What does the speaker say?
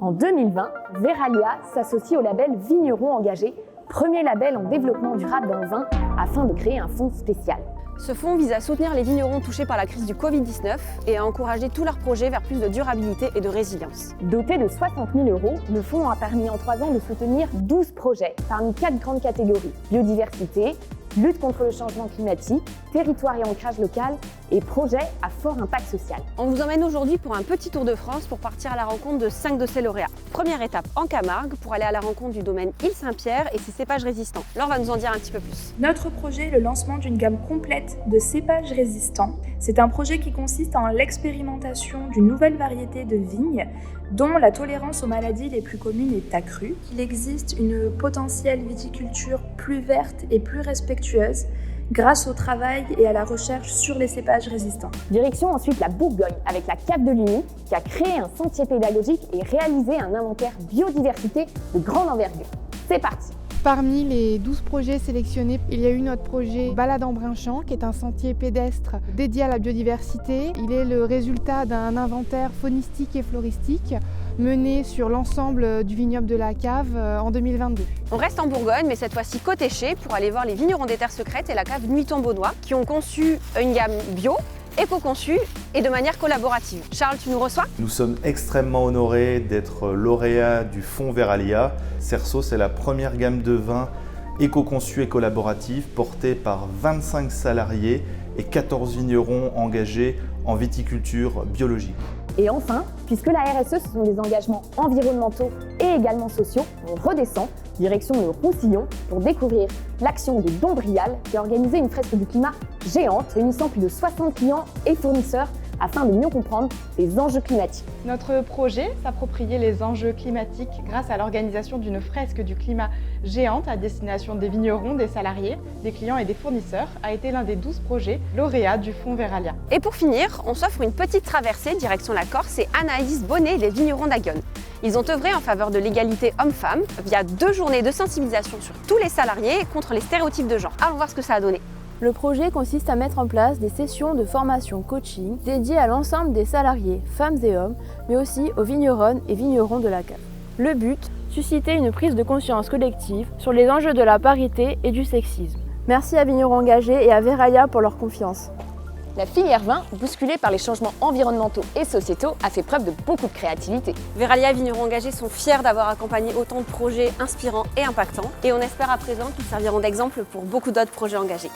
En 2020, Veralia s'associe au label Vignerons Engagés, premier label en développement durable dans le vin, afin de créer un fonds spécial. Ce fonds vise à soutenir les vignerons touchés par la crise du Covid-19 et à encourager tous leurs projets vers plus de durabilité et de résilience. Doté de 60 000 €, le fonds a permis en 3 ans de soutenir 12 projets parmi 4 grandes catégories: biodiversité, lutte contre le changement climatique, territoire et ancrage local et projets à fort impact social. On vous emmène aujourd'hui pour un petit tour de France pour partir à la rencontre de 5 de ces lauréats. Première étape en Camargue pour aller à la rencontre du domaine Île Saint-Pierre et ses cépages résistants. Laure va nous en dire un petit peu plus. Notre projet est le lancement d'une gamme complète de cépages résistants. C'est un projet qui consiste en l'expérimentation d'une nouvelle variété de vignes dont la tolérance aux maladies les plus communes est accrue. Il existe une potentielle viticulture plus verte et plus respectueuse grâce au travail et à la recherche sur les cépages résistants. Direction ensuite la Bourgogne avec la cave de Ligny qui a créé un sentier pédagogique et réalisé un inventaire biodiversité de grande envergure. C'est parti! Parmi les 12 projets sélectionnés, il y a eu notre projet Balade en Brinchamp, qui est un sentier pédestre dédié à la biodiversité. Il est le résultat d'un inventaire faunistique et floristique mené sur l'ensemble du vignoble de la Cave en 2022. On reste en Bourgogne, mais cette fois-ci côté Ché, pour aller voir les vignerons des Terres Secrètes et la cave Nuit-Tombeaunois, qui ont conçu une gamme bio, éco-conçue et de manière collaborative. Charles, tu nous reçois? Nous sommes extrêmement honorés d'être lauréats du fonds Veralia. Cerceau, c'est la première gamme de vins éco-conçue et collaborative portée par 25 salariés et 14 vignerons engagés en viticulture biologique. Et enfin, puisque la RSE, ce sont des engagements environnementaux et également sociaux, on redescend direction le Roussillon pour découvrir l'action de Dombrial qui a organisé une fresque du climat géante réunissant plus de 60 clients et fournisseurs afin de mieux comprendre les enjeux climatiques. Notre projet, s'approprier les enjeux climatiques grâce à l'organisation d'une fresque du climat géante à destination des vignerons, des salariés, des clients et des fournisseurs, a été l'un des 12 projets lauréats du fonds Veralia. Et pour finir, on s'offre une petite traversée direction la Corse et Anaïs Bonnet des vignerons d'Agonne. Ils ont œuvré en faveur de l'égalité homme-femme via 2 journées de sensibilisation sur tous les salariés contre les stéréotypes de genre. Allons voir ce que ça a donné. Le projet consiste à mettre en place des sessions de formation coaching dédiées à l'ensemble des salariés, femmes et hommes, mais aussi aux vigneronnes et vignerons de la cave. Le but, susciter une prise de conscience collective sur les enjeux de la parité et du sexisme. Merci à Vignerons Engagés et à Veralia pour leur confiance. La filière vin, bousculée par les changements environnementaux et sociétaux, a fait preuve de beaucoup de créativité. Veralia et Vignerons Engagés sont fiers d'avoir accompagné autant de projets inspirants et impactants et on espère à présent qu'ils serviront d'exemple pour beaucoup d'autres projets engagés.